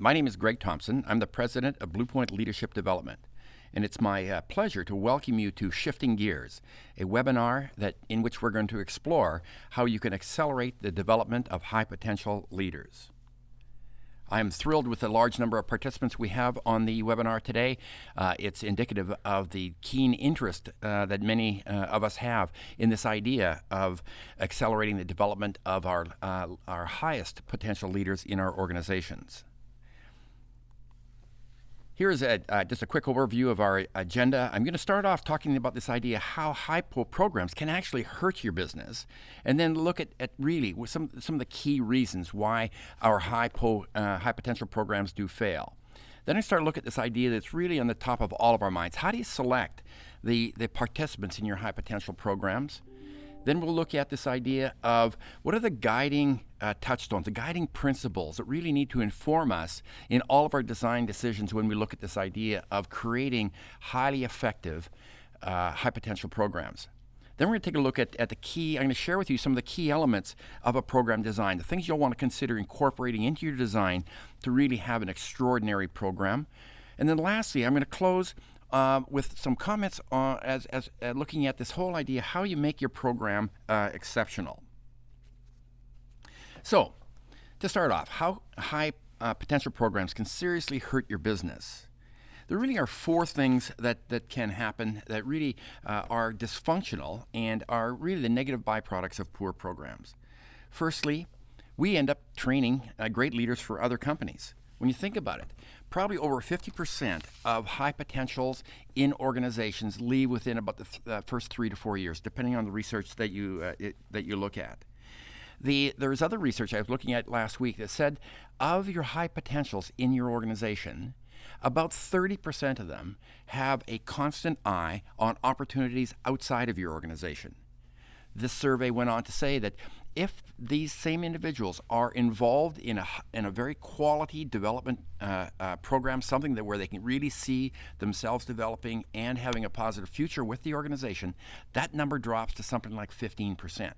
My name is Greg Thompson. I'm the president of Blue Point Leadership Development. And it's my pleasure to welcome you to Shifting Gears, a webinar in which we're going to explore how you can accelerate the development of high potential leaders. I am thrilled with the large number of participants we have on the webinar today. It's indicative of the keen interest that many of us have in this idea of accelerating the development of our highest potential leaders in our organizations. Here's just a quick overview of our agenda. I'm going to start off talking about this idea how high-po programs can actually hurt your business, and then look at really some of the key reasons why our high potential programs do fail. Then I start to look at this idea that's really on the top of all of our minds. How do you select the participants in your high potential programs? Then we'll look at this idea of what are the guiding touchstones, the guiding principles that really need to inform us in all of our design decisions when we look at this idea of creating highly effective high potential programs. Then we're going to take a look at the key. I'm going to share with you some of the key elements of a program design, the things you'll want to consider incorporating into your design to really have an extraordinary program. And then lastly, I'm going to close with some comments as looking at this whole idea, how you make your program exceptional. So, to start off, how high potential programs can seriously hurt your business. There really are four things that can happen that really are dysfunctional and are really the negative byproducts of poor programs. Firstly, we end up training great leaders for other companies. When you think about it, probably over 50% of high potentials in organizations leave within about the first 3 to 4 years, depending on the research that you look at. There's other research I was looking at last week that said of your high potentials in your organization, about 30% of them have a constant eye on opportunities outside of your organization. This survey went on to say that if these same individuals are involved in a very quality development program, something where they can really see themselves developing and having a positive future with the organization, that number drops to something like 15%.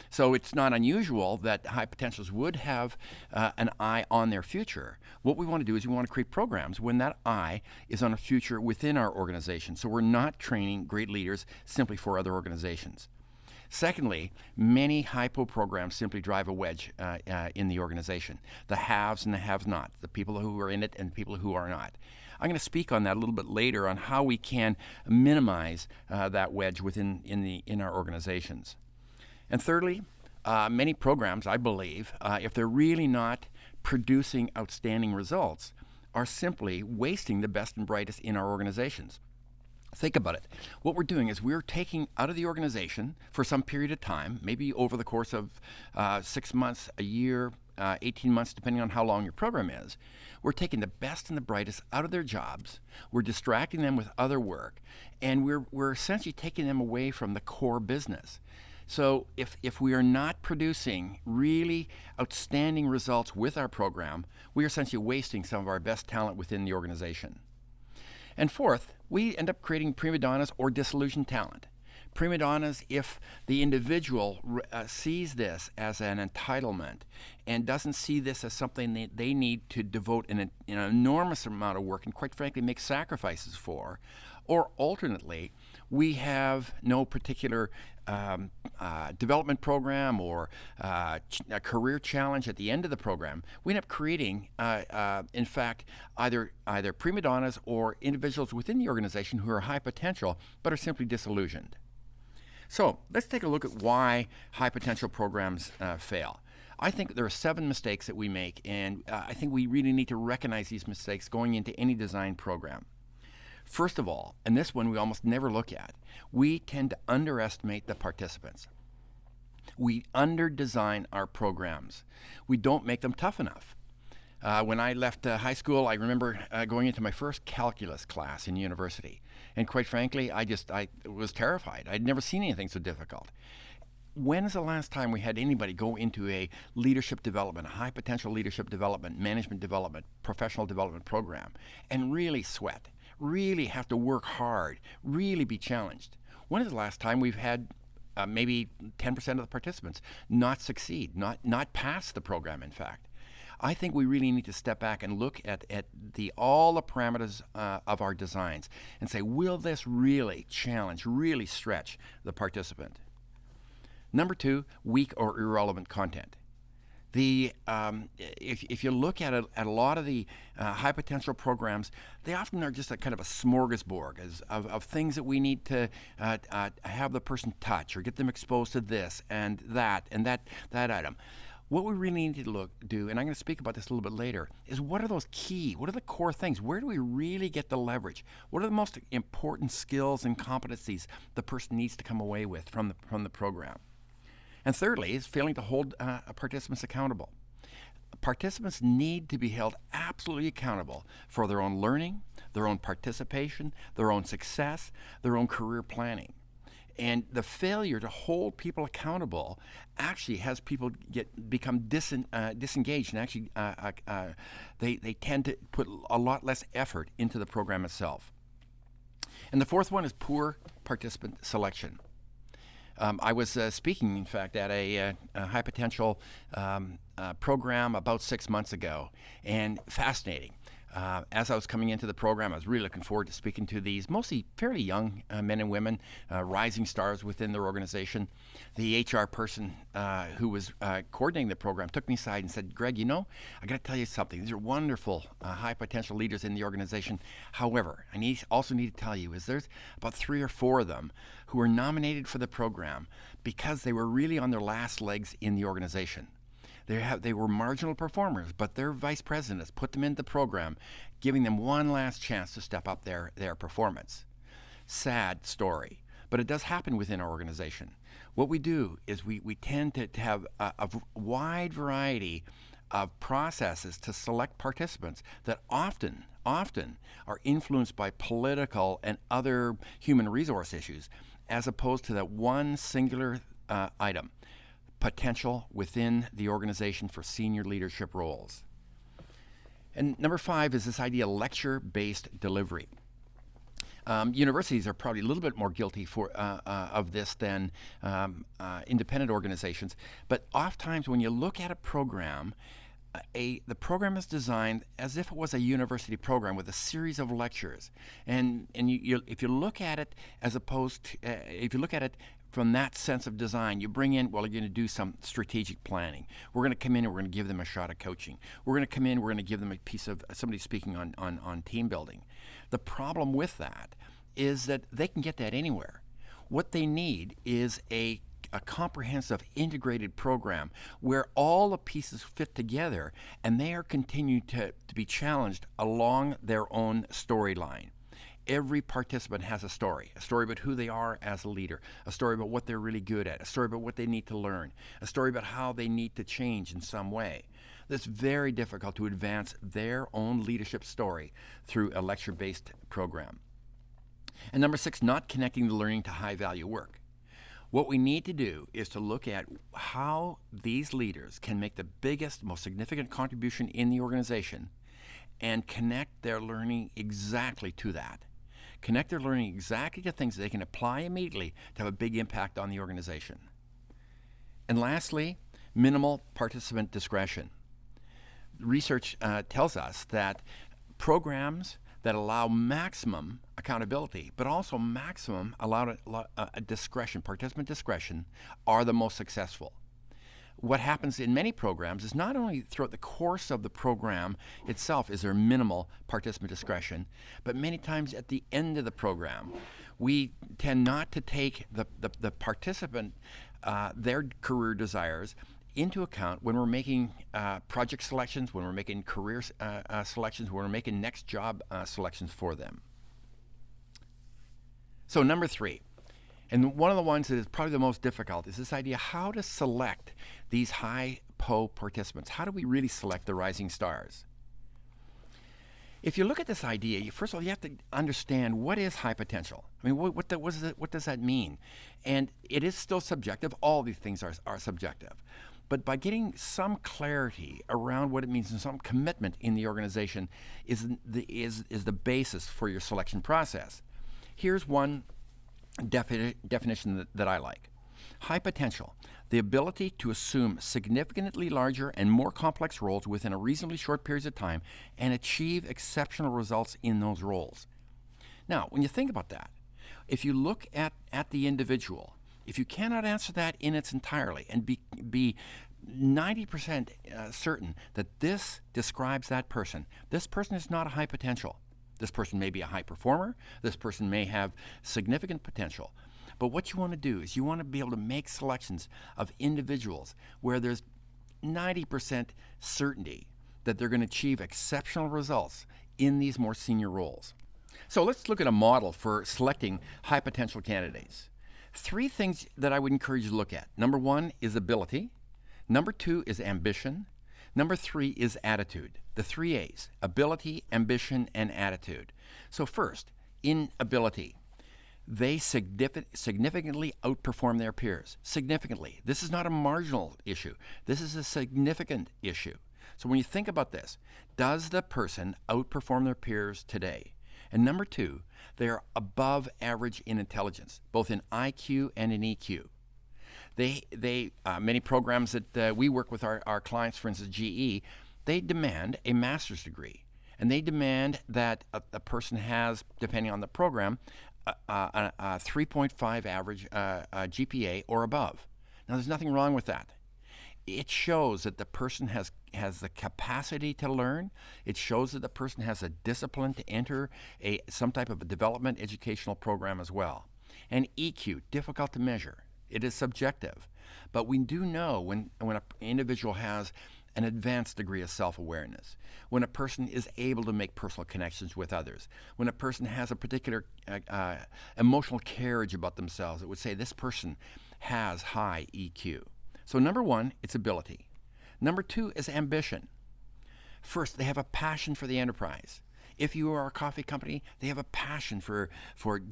So it's not unusual that high potentials would have an eye on their future. What we want to do is we want to create programs when that eye is on a future within our organization. So we're not training great leaders simply for other organizations. Secondly, many hypo programs simply drive a wedge in the organization. The haves and the have-not, the people who are in it and the people who are not. I'm going to speak on that a little bit later on how we can minimize that wedge in our organizations. And thirdly, many programs, I believe, if they're really not producing outstanding results, are simply wasting the best and brightest in our organizations. Think about it. What we're doing is we're taking out of the organization for some period of time, maybe over the course of 6 months, a year, 18 months, depending on how long your program is. We're taking the best and the brightest out of their jobs. We're distracting them with other work, and we're essentially taking them away from the core business. So if we are not producing really outstanding results with our program, we are essentially wasting some of our best talent within the organization. And fourth, we end up creating prima donnas or disillusioned talent. Prima donnas if the individual sees this as an entitlement and doesn't see this as something they need to devote an enormous amount of work and quite frankly make sacrifices for. Or alternately, we have no particular development program or a career challenge at the end of the program. We end up creating, in fact, either prima donnas or individuals within the organization who are high potential but are simply disillusioned. So let's take a look at why high potential programs fail. I think there are 7 mistakes that we make, and I think we really need to recognize these mistakes going into any design program. First of all, and this one we almost never look at, we tend to underestimate the participants. We under-design our programs. We don't make them tough enough. When I left high school, I remember going into my first calculus class in university. And quite frankly, I was terrified. I'd never seen anything so difficult. When is the last time we had anybody go into a leadership development, a high potential leadership development, management development, professional development program, and really sweat, really have to work hard, really be challenged? When is the last time we've had maybe 10% of the participants not succeed, not pass the program, in fact? I think we really need to step back and look at all the parameters of our designs and say, will this really challenge, really stretch the participant? Number 2, weak or irrelevant content. If you look at a lot of the high potential programs, they often are just a kind of a smorgasbord of things that we need to have the person touch or get them exposed to this and that item. What we really need to do, and I'm going to speak about this a little bit later, is what are those key, what are the core things? Where do we really get the leverage? What are the most important skills and competencies the person needs to come away with from the program? And thirdly, is failing to hold participants accountable. Participants need to be held absolutely accountable for their own learning, their own participation, their own success, their own career planning. And the failure to hold people accountable actually has people become disengaged, and actually they tend to put a lot less effort into the program itself. And the fourth one is poor participant selection. I was speaking, in fact, at a high potential program about 6 months ago, and fascinating. As I was coming into the program, I was really looking forward to speaking to these mostly fairly young men and women, rising stars within their organization. The HR person who was coordinating the program took me aside and said, Greg, I got to tell you something. These are wonderful high potential leaders in the organization. However, I also need to tell you is there's about 3 or 4 of them who were nominated for the program because they were really on their last legs in the organization. They were marginal performers, but their vice presidents put them into the program, giving them one last chance to step up their performance. Sad story, but it does happen within our organization. What we do is we tend to have a wide variety of processes to select participants that often are influenced by political and other human resource issues, as opposed to that one singular item. Potential within the organization for senior leadership roles. And number 5 is this idea of lecture-based delivery. Universities are probably a little bit more guilty of this than independent organizations, but oftentimes when you look at a program, the program is designed as if it was a university program with a series of lectures, and if you look at it as opposed to if you look at it from that sense of design, you bring in, you're going to do some strategic planning. We're going to come in and we're going to give them a shot at coaching. We're going to come in, we're going to give them a piece of somebody speaking on team building. The problem with that is that they can get that anywhere. What they need is a comprehensive integrated program where all the pieces fit together and they are continued to be challenged along their own storyline. Every participant has a story about who they are as a leader, a story about what they're really good at, a story about what they need to learn, a story about how they need to change in some way. It's very difficult to advance their own leadership story through a lecture-based program. And number 6, not connecting the learning to high-value work. What we need to do is to look at how these leaders can make the biggest, most significant contribution in the organization and connect their learning exactly to that. Connect their learning exactly to things that they can apply immediately to have a big impact on the organization. And lastly, minimal participant discretion. Research tells us that programs that allow maximum accountability, but also maximum discretion, participant discretion, are the most successful. What happens in many programs is not only throughout the course of the program itself is there minimal participant discretion, but many times at the end of the program, we tend not to take the participant, their career desires, into account when we're making project selections, when we're making career selections, when we're making next job selections for them. So number 3, and one of the ones that is probably the most difficult, is this idea how to select these high PO participants. How do we really select the rising stars? If you look at this idea, first of all, you have to understand what is high potential. I mean, what does that mean? And it is still subjective. All these things are subjective. But by getting some clarity around what it means and some commitment in the organization is the basis for your selection process. Here's one definition that I like. High potential, the ability to assume significantly larger and more complex roles within a reasonably short period of time and achieve exceptional results in those roles. Now, when you think about that, if you look at the individual, if you cannot answer that in its entirety and be 90% certain that this describes that person, this person is not a high potential. This person may be a high performer. This person may have significant potential. But what you want to do is you want to be able to make selections of individuals where there's 90% certainty that they're going to achieve exceptional results in these more senior roles. So let's look at a model for selecting high potential candidates. 3 things that I would encourage you to look at. Number 1 is ability. Number 2 is ambition. Number 3 is attitude. The 3 A's: ability, ambition, and attitude. So first, in ability, they significantly outperform their peers. Significantly. This is not a marginal issue. This is a significant issue. So when you think about this, does the person outperform their peers today? And number 2, they are above average in intelligence, both in IQ and in EQ. Many programs that we work with our clients, for instance, GE, they demand a master's degree. And they demand that a person has, depending on the program, a 3.5 average GPA or above. Now, there's nothing wrong with that. It shows that the person has the capacity to learn. It shows that the person has a discipline to enter some type of a development educational program as well. And EQ, difficult to measure. It is subjective. But we do know when an individual has an advanced degree of self-awareness, when a person is able to make personal connections with others, when a person has a particular emotional carriage about themselves, it would say this person has high EQ. So number 1, it's ability. Number 2 is ambition. First, they have a passion for the enterprise. If you are a coffee company, they have a passion for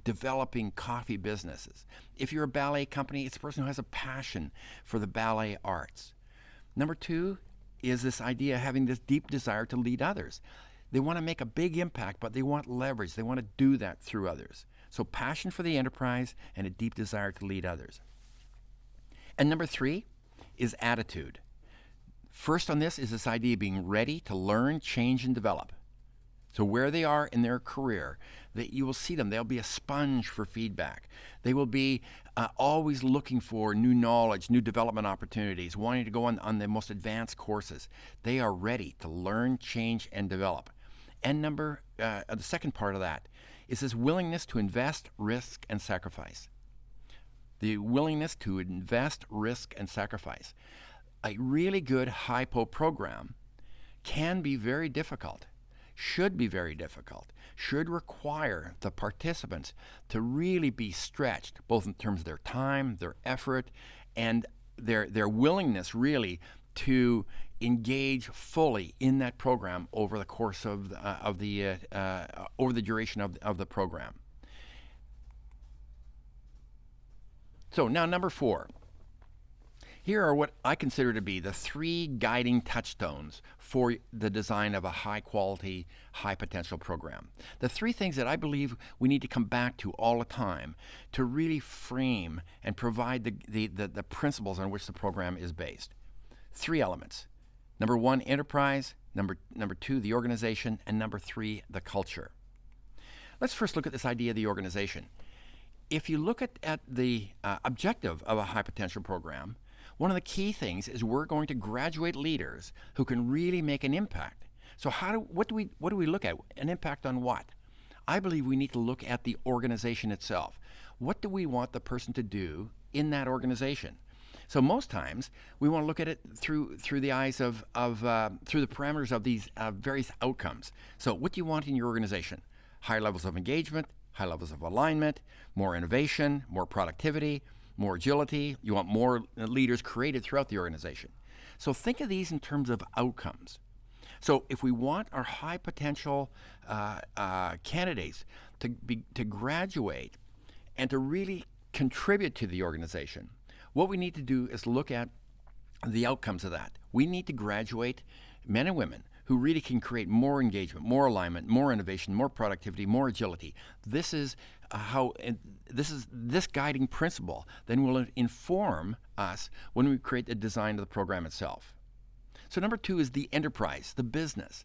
developing coffee businesses. If you're a ballet company, it's a person who has a passion for the ballet arts. Number 2 is this idea of having this deep desire to lead others. They want to make a big impact, but they want leverage. They want to do that through others. So passion for the enterprise and a deep desire to lead others. And number 3 is attitude. First on this is this idea of being ready to learn, change, and develop. So where they are in their career, that you will see them. They'll be a sponge for feedback. They will be always looking for new knowledge, new development opportunities, wanting to go on the most advanced courses. They are ready to learn, change, and develop. And the second part of that is this willingness to invest, risk, and sacrifice. The willingness to invest, risk, and sacrifice. A really good HiPo program can be very difficult, should be very difficult, should require the participants to really be stretched, both in terms of their time, their effort, and their willingness really to engage fully in that program over the course of the duration of the program. So now number 4. Here are what I consider to be the 3 guiding touchstones for the design of a high-quality, high-potential program. The 3 things that I believe we need to come back to all the time to really frame and provide the principles on which the program is based. 3 elements. Number 1, enterprise. Number 2, the organization. And number 3, the culture. Let's first look at this idea of the organization. If you look at the objective of a high-potential program, one of the key things is we're going to graduate leaders who can really make an impact. So what do we look at? An impact on what? I believe we need to look at the organization itself. What do we want the person to do in that organization? So most times we want to look at it through the eyes through the parameters of these various outcomes. So what do you want in your organization? High levels of engagement, high levels of alignment, more innovation, more productivity, more agility. You want more leaders created throughout the organization. So think of these in terms of outcomes. So if we want our high potential candidates to graduate and to really contribute to the organization, what we need to do is look at the outcomes of that. We need to graduate men and women who really can create more engagement, more alignment, more innovation, more productivity, more agility. This is this guiding principle then will inform us when we create the design of the program itself. So number 2 is the enterprise, the business.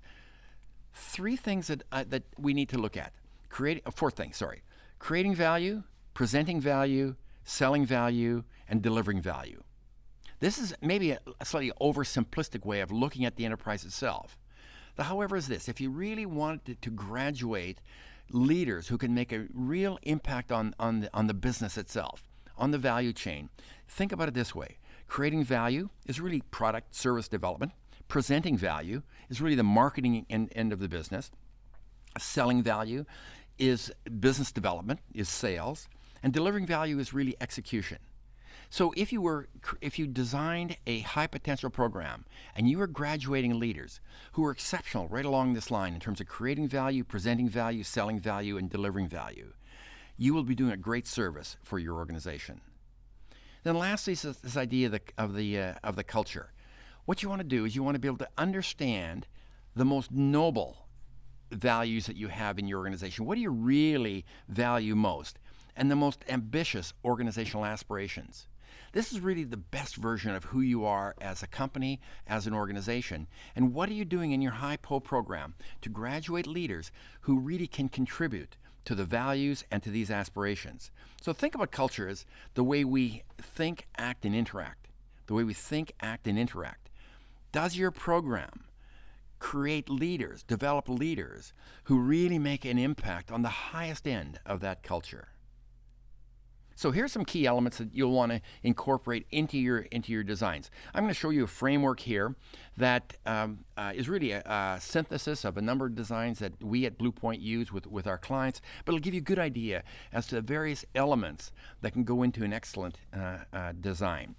3 things that we need to look at. 4 things, sorry. Creating value, presenting value, selling value, and delivering value. This is maybe a slightly oversimplistic way of looking at the enterprise itself. The however is this: if you really wanted to graduate leaders who can make a real impact on the business itself, on the value chain, think about it this way. Creating value is really product service development. Presenting value is really the marketing end of the business. Selling value is business development, is sales. And delivering value is really execution. So if you designed a high potential program and you were graduating leaders who were exceptional right along this line in terms of creating value, presenting value, selling value, and delivering value, you will be doing a great service for your organization. Then lastly is this idea of the culture. What you want to do is you want to be able to understand the most noble values that you have in your organization. What do you really value most? And the most ambitious organizational aspirations. This is really the best version of who you are as a company, as an organization. And what are you doing in your HiPo program to graduate leaders who really can contribute to the values and to these aspirations? So think about culture as the way we think, act, and interact. The way we think, act, and interact. Does your program create leaders, develop leaders who really make an impact on the highest end of that culture? So here's some key elements that you'll want to incorporate into your designs. I'm going to show you a framework here that is really a synthesis of a number of designs that we at Blue Point use with our clients, but it'll give you a good idea as to the various elements that can go into an excellent design.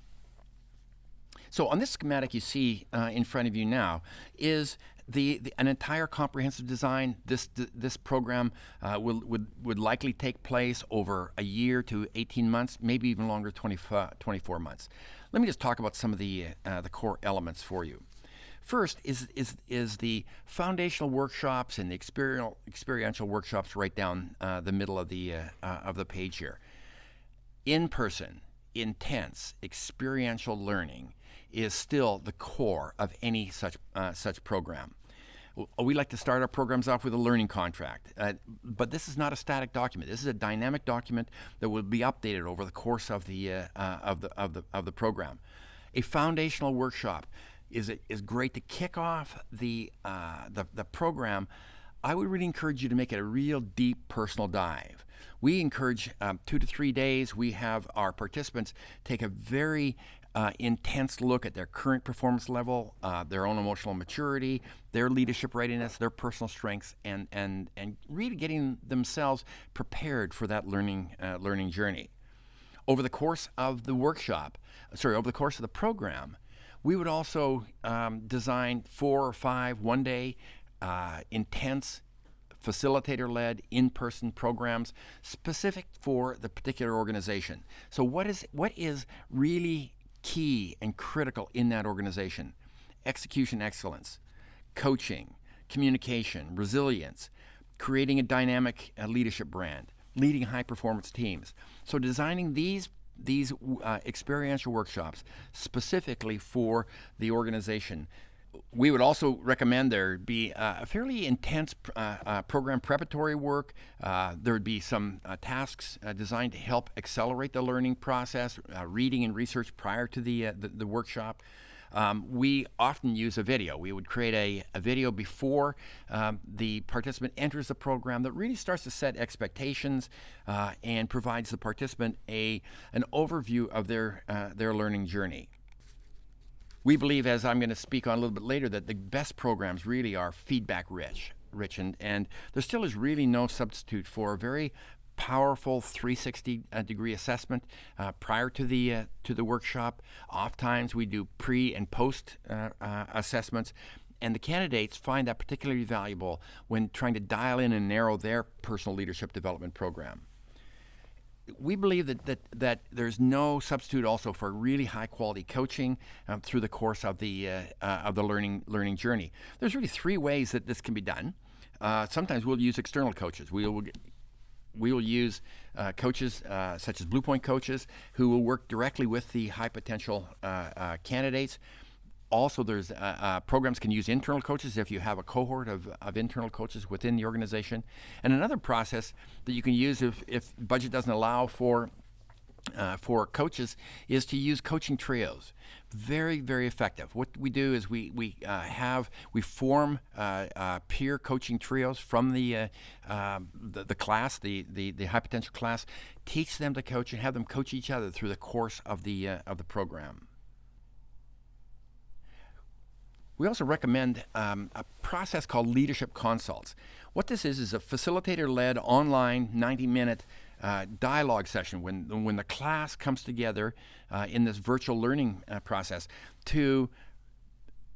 So on this schematic you see in front of you now is an entire comprehensive design. This program would likely take place over a year to 18 months, maybe even longer, 24 months. Let me just talk about some of the core elements for you. First is the foundational workshops and the experiential workshops right down the middle of the page here. In-person, intense, experiential learning is still the core of any such program. We like to start our programs off with a learning contract, but this is not a static document. This is a dynamic document that will be updated over the course of the program. A foundational workshop is great to kick off the program. I would really encourage you to make it a real deep personal dive. We encourage 2 to 3 days. We have our participants take a very intense look at their current performance level, their own emotional maturity, their leadership readiness, their personal strengths, and really getting themselves prepared for that learning journey. Over the course of the over the course of the program, we would also design 4 or 5 one-day intense facilitator-led in-person programs specific for the particular organization. So what is really key and critical in that organization? Execution excellence, coaching, communication, resilience, creating a dynamic leadership brand, leading high-performance teams. So designing these experiential workshops specifically for the organization. We would also recommend there be a fairly intense program preparatory work. There would be some tasks designed to help accelerate the learning process, reading and research prior to the workshop. We often use a video. We would create a video before the participant enters the program that really starts to set expectations and provides the participant an overview of their learning journey. We believe, as I'm going to speak on a little bit later, that the best programs really are feedback rich, and there still is really no substitute for a very powerful 360-degree assessment prior to the workshop. Oftentimes we do pre and post assessments, and the candidates find that particularly valuable when trying to dial in and narrow their personal leadership development program. We believe that there's no substitute also for really high quality coaching through the course of the learning journey. There's really 3 ways that this can be done. Sometimes we'll use external coaches. we will use coaches such as Blue Point coaches who will work directly with the high potential candidates. Also, there's programs can use internal coaches if you have a cohort of internal coaches within the organization. And another process that you can use if budget doesn't allow for coaches is to use coaching trios. Very, very effective. What we do is we form peer coaching trios from the class, the high potential class. Teach them to coach and have them coach each other through the course of the program. We also recommend a process called leadership consults. What this is a facilitator-led online 90-minute dialogue session when the class comes together in this virtual learning process to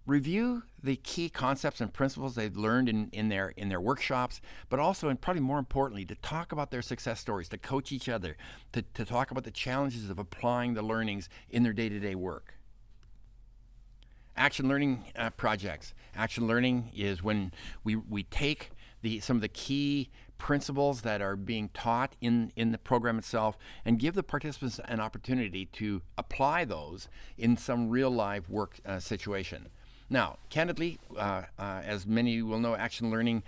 review the key concepts and principles they've learned in their workshops, but also, and probably more importantly, to talk about their success stories, to coach each other, to talk about the challenges of applying the learnings in their day-to-day work. Action learning projects. Action learning is when we take some of the key principles that are being taught in the program itself and give the participants an opportunity to apply those in some real live work situation. Now, candidly, as many will know, action learning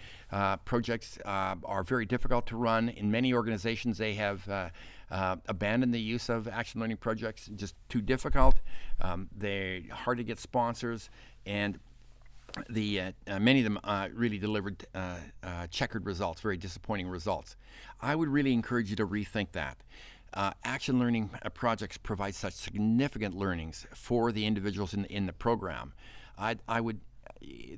projects are very difficult to run. In many organizations, they have abandoned the use of action learning projects, just too difficult. They're hard to get sponsors, and many of them really delivered checkered results, very disappointing results. I would really encourage you to rethink that. Action learning projects provide such significant learnings for the individuals in the program.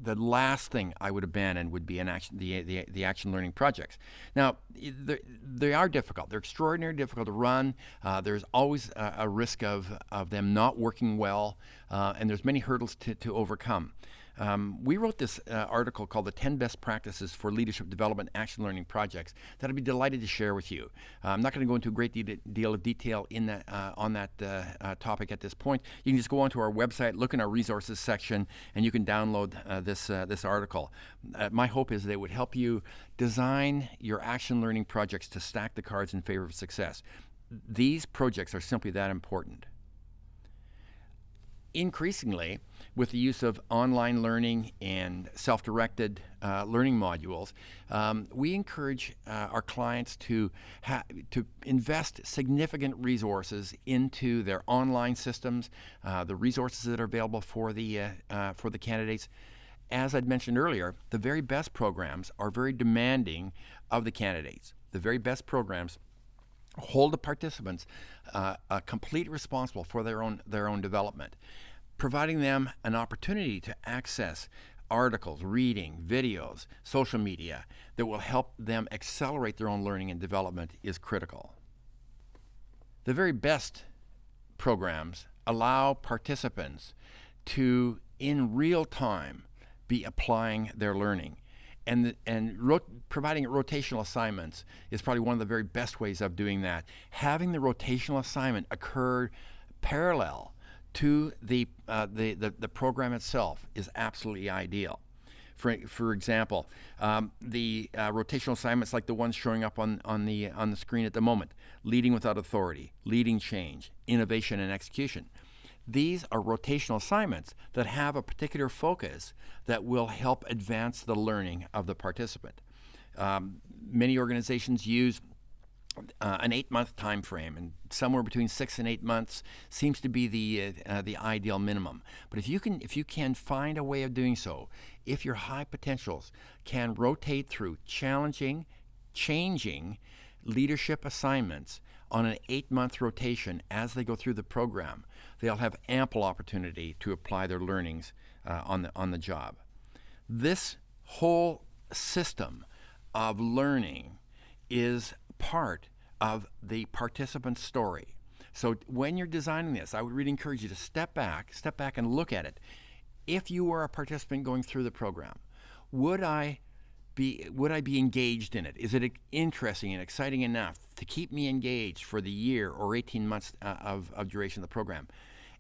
The last thing I would abandon would be the action learning projects. Now, they are difficult. They're extraordinarily difficult to run. There's always a risk of them not working well, and there's many hurdles to overcome. We wrote this article called The 10 Best Practices for Leadership Development Action Learning Projects that I'd be delighted to share with you. I'm not going to go into a great deal of detail on that topic at this point. You can just go onto our website, look in our resources section, and you can download this article. My hope is that it would help you design your action learning projects to stack the cards in favor of success. These projects are simply that important. Increasingly, with the use of online learning and self-directed learning modules, we encourage our clients to invest significant resources into their online systems, the resources that are available for the candidates. As I'd mentioned earlier, the very best programs are very demanding of the candidates. The very best programs hold the participants completely responsible for their own development, providing them an opportunity to access articles, reading, videos, social media that will help them accelerate their own learning and development is critical. The very best programs allow participants to, in real time, be applying their learning. And providing rotational assignments is probably one of the very best ways of doing that. Having the rotational assignment occur parallel to the program itself is absolutely ideal. For example, the rotational assignments like the ones showing up on the screen at the moment: leading without authority, leading change, innovation and execution. These are rotational assignments that have a particular focus that will help advance the learning of the participant. Many organizations use an 8-month time frame, and somewhere between 6 and 8 months seems to be the ideal minimum. But if you can find a way of doing so, if your high potentials can rotate through changing leadership assignments on an 8-month rotation as they go through the program, they'll have ample opportunity to apply their learnings on the job. This whole system of learning is part of the participant's story. So when you're designing this, I would really encourage you to step back and look at it. If you were a participant going through the program, would I be engaged in it? Is it interesting and exciting enough to keep me engaged for the year or 18 months of duration of the program?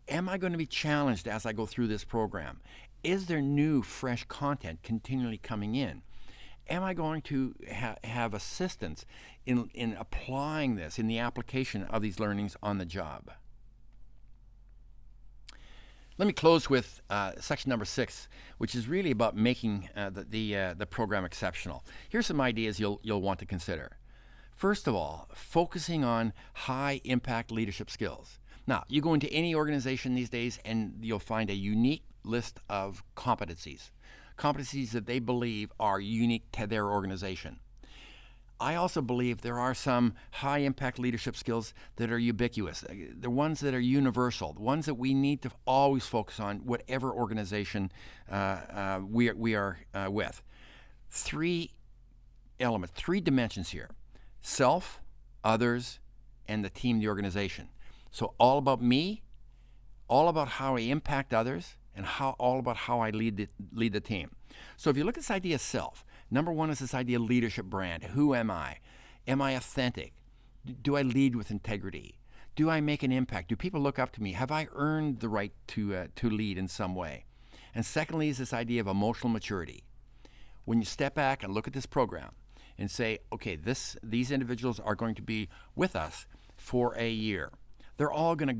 Am I going to be challenged as I go through this program? Is there new, fresh content continually coming in? Am I going to have assistance in applying this, in the application of these learnings on the job? Let me close with section number 6, which is really about making the program exceptional. Here's some ideas you'll want to consider. First of all, focusing on high impact leadership skills. Now, you go into any organization these days and you'll find a unique list of competencies that they believe are unique to their organization. I also believe there are some high impact leadership skills that are ubiquitous, the ones that are universal, the ones that we need to always focus on, whatever organization we are with. 3 elements, 3 dimensions here: self, others, and the team, the organization. So all about me, all about how I impact others, and all about how I lead the team. So if you look at this idea of self, number 1 is this idea of leadership brand. Who am I? Am I authentic? Do I lead with integrity? Do I make an impact? Do people look up to me? Have I earned the right to lead in some way? And secondly is this idea of emotional maturity. When you step back and look at this program and say, okay, these individuals are going to be with us for a year.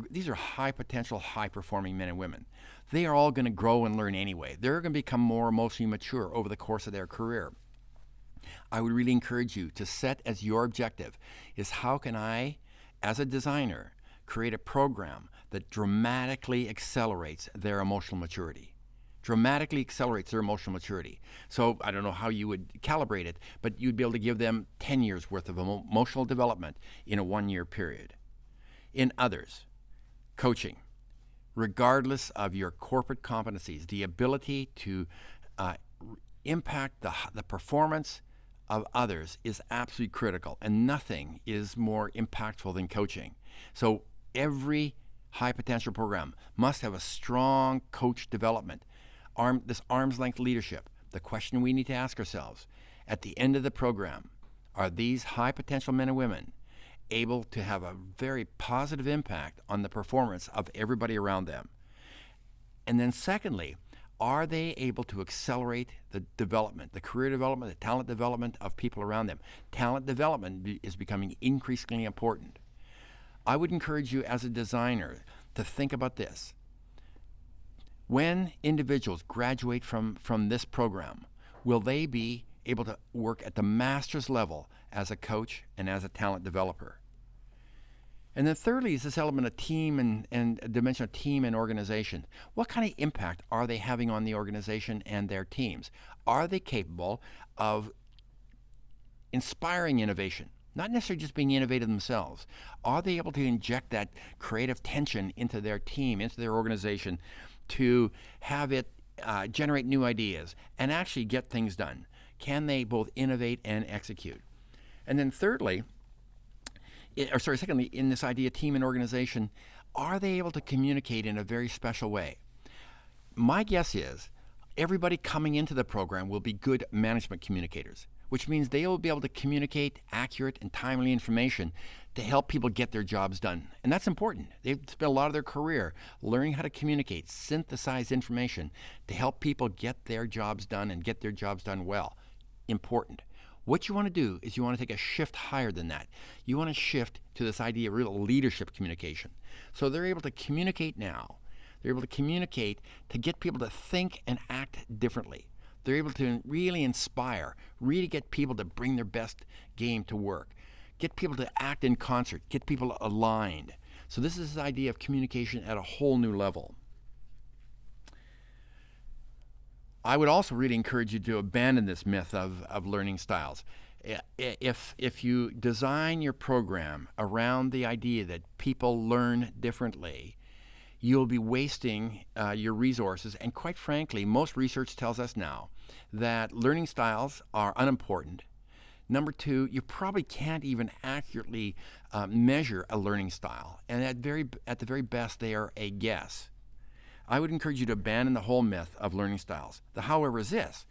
These are high potential, high performing men and women. They are all going to grow and learn anyway. They're going to become more emotionally mature over the course of their career. I would really encourage you to set as your objective is, how can I, as a designer, create a program that dramatically accelerates their emotional maturity? Dramatically accelerates their emotional maturity. So I don't know how you would calibrate it, but you'd be able to give them 10 years worth of emotional development in a 1-year period. In others, coaching, regardless of your corporate competencies, the ability to impact the performance of others is absolutely critical, and nothing is more impactful than coaching. So every high potential program must have a strong coach development, this arm's length leadership. The question we need to ask ourselves at the end of the program: are these high potential men and women able to have a very positive impact on the performance of everybody around them? And then secondly, are they able to accelerate the development, the career development, the talent development of people around them? Talent development is becoming increasingly important. I would encourage you as a designer to think about this. When individuals graduate from this program, will they be able to work at the master's level as a coach and as a talent developer? And then thirdly is this element of team and a dimension of team and organization. What kind of impact are they having on the organization and their teams? Are they capable of inspiring innovation? Not necessarily just being innovative themselves. Are they able to inject that creative tension into their team, into their organization, to have it generate new ideas and actually get things done? Can they both innovate and execute? And then secondly, in this idea of team and organization, are they able to communicate in a very special way? My guess is everybody coming into the program will be good management communicators, which means they will be able to communicate accurate and timely information to help people get their jobs done. And that's important. They've spent a lot of their career learning how to communicate, synthesize information to help people get their jobs done and get their jobs done well. Important. What you want to do is you want to take a shift higher than that. You want to shift to this idea of real leadership communication. So they're able to communicate now. They're able to communicate to get people to think and act differently. They're able to really inspire, really get people to bring their best game to work, get people to act in concert, get people aligned. So this is this idea of communication at a whole new level. I would also really encourage you to abandon this myth of learning styles. If you design your program around the idea that people learn differently, you'll be wasting your resources. And quite frankly, most research tells us now that learning styles are unimportant. Number 2, you probably can't even accurately measure a learning style. And at the very best, they are a guess. I would encourage you to abandon the whole myth of learning styles. The however is this: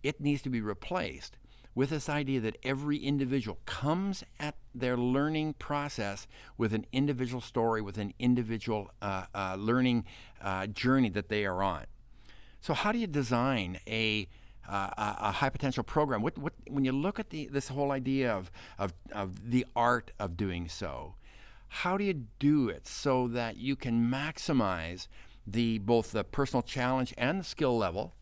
it needs to be replaced with this idea that every individual comes at their learning process with an individual story, with an individual learning journey that they are on. So how do you design a a high potential program, when you look at this whole idea of the art of doing so, how do you do it so that you can maximize both the personal challenge and the skill level,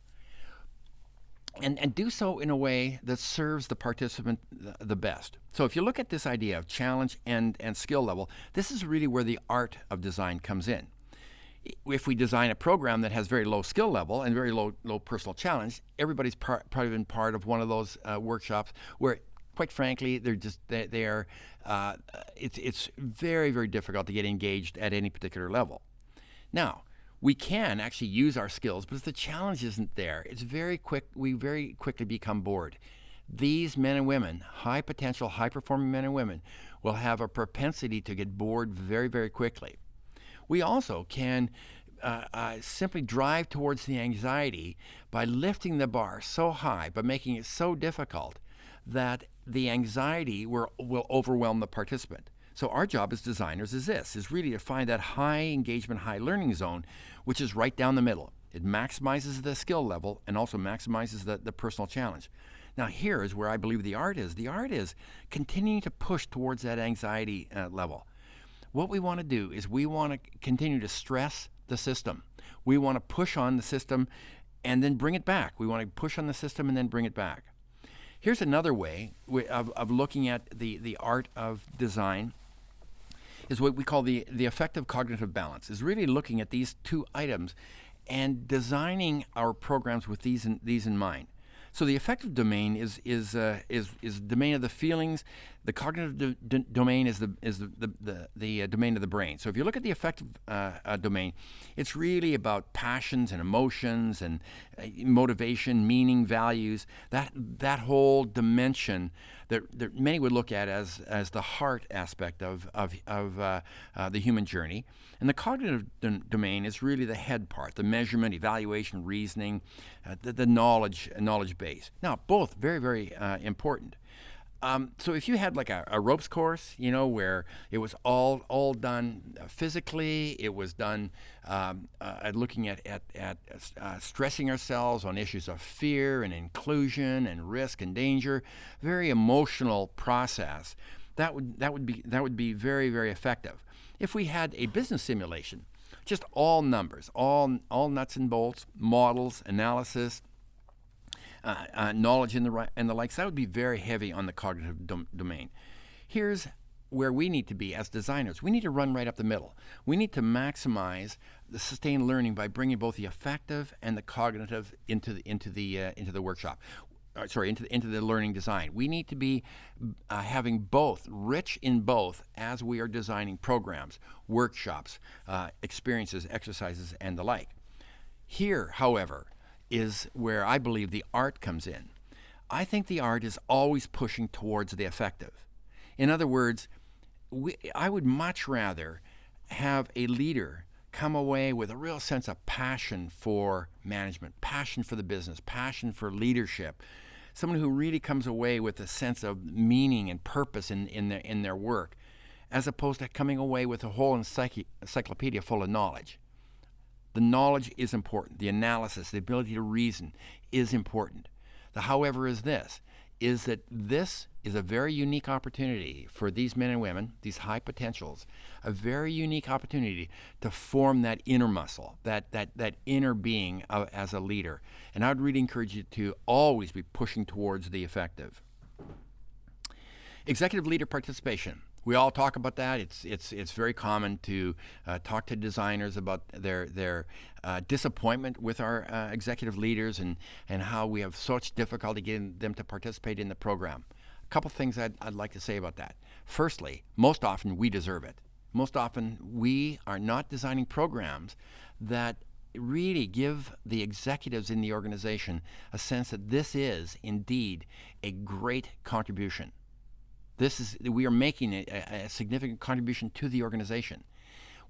and do so in a way that serves the participant the best? So if you look at this idea of challenge and skill level, this is really where the art of design comes in. If we design a program that has very low skill level and very low personal challenge, everybody's probably been part of one of those workshops where, quite frankly, it's very, very difficult to get engaged at any particular level. Now, we can actually use our skills, but if the challenge isn't there, we very quickly become bored. These men and women, high potential, high performing men and women, will have a propensity to get bored very, very quickly. We also can simply drive towards the anxiety by lifting the bar so high, by making it so difficult that the anxiety will overwhelm the participant. So our job as designers is really to find that high engagement, high learning zone, which is right down the middle. It maximizes the skill level and also maximizes the personal challenge. Now here is where I believe the art is. The art is continuing to push towards that anxiety level. What we want to do is we want to continue to stress the system. We want to push on the system and then bring it back. We want to push on the system and then bring it back. Here's another way of looking at the art of design, is what we call the affective cognitive balance, is really looking at these two items and designing our programs with these in mind. So the affective domain is domain of the feelings. The cognitive domain is the domain of the brain. So if you look at the affective domain, it's really about passions and emotions and motivation, meaning, values. That whole dimension that many would look at as the heart aspect of the human journey. And the cognitive domain is really the head part, the measurement, evaluation, reasoning, the knowledge base. Now, both very, very important. So if you had like a ropes course, where it was all done physically, it was done at looking at stressing ourselves on issues of fear and inclusion and risk and danger, very emotional process. That would be very, very effective. If we had a business simulation, just all numbers, all nuts and bolts, models, analysis, knowledge and the likes, that would be very heavy on the cognitive domain. Here's where we need to be as designers. We need to run right up the middle. We need to maximize the sustained learning by bringing both the affective and the cognitive into the workshop. Into the learning design. We need to be having both, rich in both, as we are designing programs, workshops, experiences, exercises, and the like. Here, however, is where I believe the art comes in. I think the art is always pushing towards the affective. In other words, I would much rather have a leader come away with a real sense of passion for management, passion for the business, passion for leadership. Someone who really comes away with a sense of meaning and purpose in their work, as opposed to coming away with a whole encyclopedia full of knowledge. The knowledge is important. The analysis, the ability to reason is important. The however is that this is a very unique opportunity for these men and women, these high potentials, a very unique opportunity to form that inner muscle, that inner being as a leader. And I would really encourage you to always be pushing towards the effective. Executive leader participation. We all talk about that. It's very common to talk to designers about their disappointment with our executive leaders and how we have such difficulty getting them to participate in the program. A couple things I'd like to say about that. Firstly, most often we deserve it. Most often we are not designing programs that really give the executives in the organization a sense that this is indeed a great contribution. We are making a significant contribution to the organization.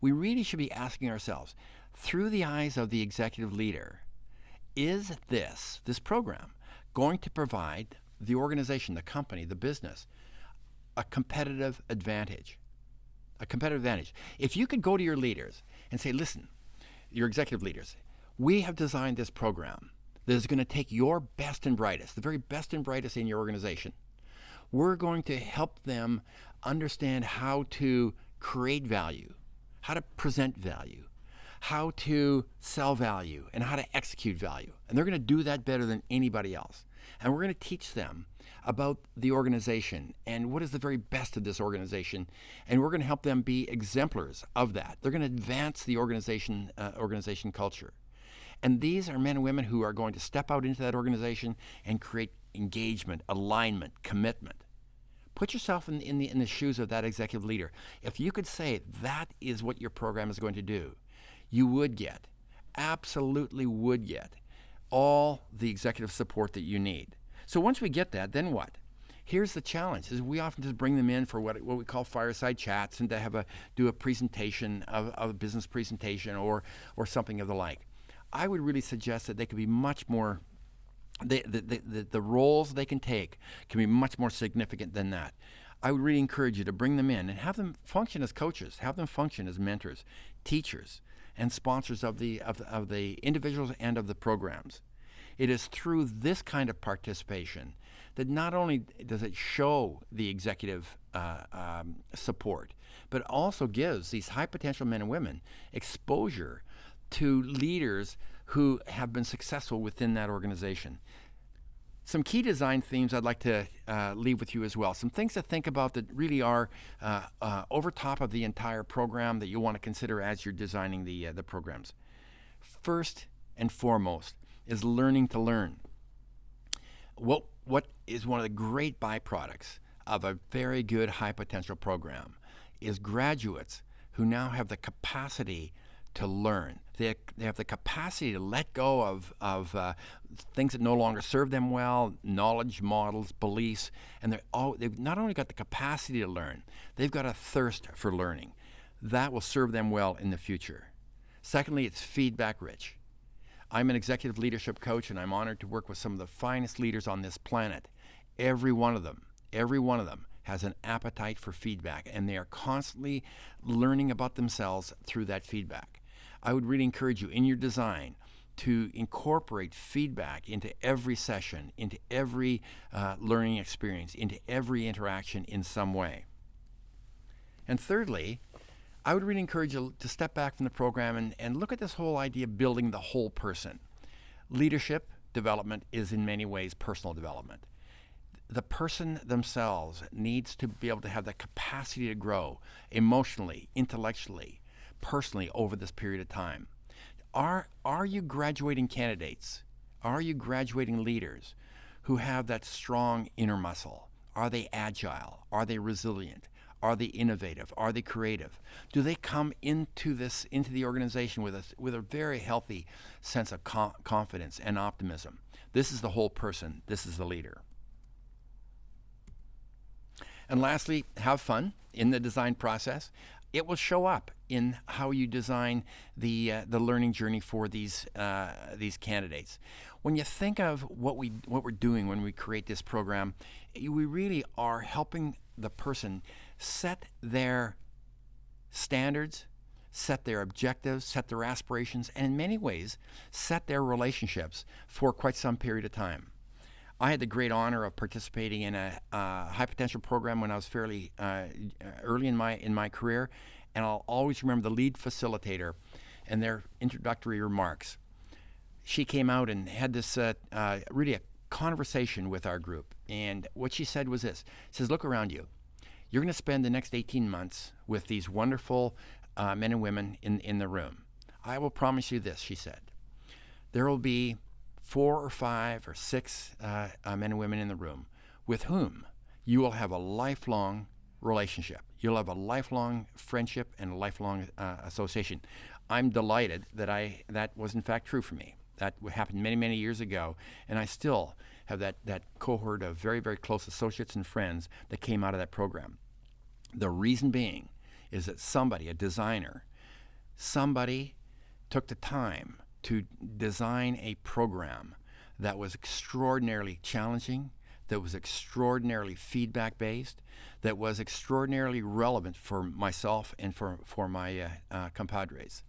We really should be asking ourselves, through the eyes of the executive leader, is this program going to provide the organization, the company, the business, a competitive advantage? A competitive advantage. If you could go to your leaders and say, listen, your executive leaders, we have designed this program that is going to take your best and brightest, the very best and brightest in your organization. We're going to help them understand how to create value, how to present value, how to sell value, and how to execute value. And they're going to do that better than anybody else. And we're going to teach them about the organization and what is the very best of this organization. And we're going to help them be exemplars of that. They're going to advance the organization culture. And these are men and women who are going to step out into that organization and create engagement, alignment, commitment. Put yourself in the shoes of that executive leader. If you could say that is what your program is going to do, you would get, absolutely would get, all the executive support that you need. So once we get that, then what? Here's the challenge: is we often just bring them in for what we call fireside chats and to do a presentation of a business presentation or something of the like. I would really suggest that they could be much more. The roles they can take can be much more significant than that. I would really encourage you to bring them in and have them function as coaches, have them function as mentors, teachers, and sponsors of the individuals and of the programs. It is through this kind of participation that not only does it show the executive support, but also gives these high potential men and women exposure to leaders who have been successful within that organization. Some key design themes I'd like to leave with you as well. Some things to think about that really are over top of the entire program that you'll want to consider as you're designing the programs. First and foremost is learning to learn. What is one of the great byproducts of a very good high potential program is graduates who now have the capacity to learn. They have the capacity to let go of things that no longer serve them well, knowledge models, beliefs, and they've not only got the capacity to learn, they've got a thirst for learning. That will serve them well in the future. Secondly, it's feedback rich. I'm an executive leadership coach, and I'm honored to work with some of the finest leaders on this planet. Every one of them has an appetite for feedback, and they are constantly learning about themselves through that feedback. I would really encourage you in your design to incorporate feedback into every session, into every learning experience, into every interaction in some way. And thirdly, I would really encourage you to step back from the program and look at this whole idea of building the whole person. Leadership development is in many ways personal development. The person themselves needs to be able to have the capacity to grow emotionally, intellectually, personally over this period of time. Are you graduating candidates? Are you graduating leaders who have that strong inner muscle? Are they agile? Are they resilient? Are they innovative? Are they creative? Do they come into the organization with a very healthy sense of confidence and optimism? This is the whole person. This is the leader. And lastly, have fun in the design process. It will show up in how you design the learning journey for these candidates. When you think of what we're doing when we create this program, we really are helping the person set their standards, set their objectives, set their aspirations, and in many ways, set their relationships for quite some period of time. I had the great honor of participating in a high potential program when I was fairly early in my career, and I'll always remember the lead facilitator and their introductory remarks. She came out and had this really a conversation with our group, and what she said was this: she says, "Look around you. You're going to spend the next 18 months with these wonderful men and women in the room. I will promise you this," she said. "There will be 4 or 5 or 6 men and women in the room with whom you will have a lifelong relationship. You'll have a lifelong friendship and a lifelong association." I'm delighted that was in fact true for me. That happened many, many years ago, and I still have that cohort of very, very close associates and friends that came out of that program. The reason being is that somebody, a designer, took the time to design a program that was extraordinarily challenging, that was extraordinarily feedback-based, that was extraordinarily relevant for myself and for my compadres.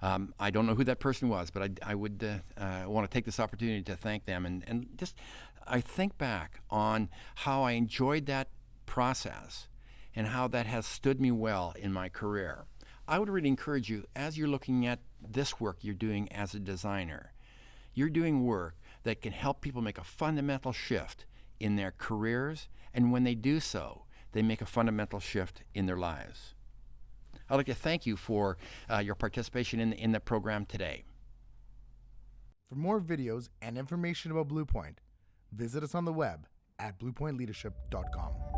I don't know who that person was, but I would want to take this opportunity to thank them. And just, I think back on how I enjoyed that process and how that has stood me well in my career. I would really encourage you, as you're looking at this work you're doing as a designer, you're doing work that can help people make a fundamental shift in their careers, and when they do so, they make a fundamental shift in their lives. I'd like to thank you for your participation in the program today. For more videos and information about Bluepoint, visit us on the web at bluepointleadership.com.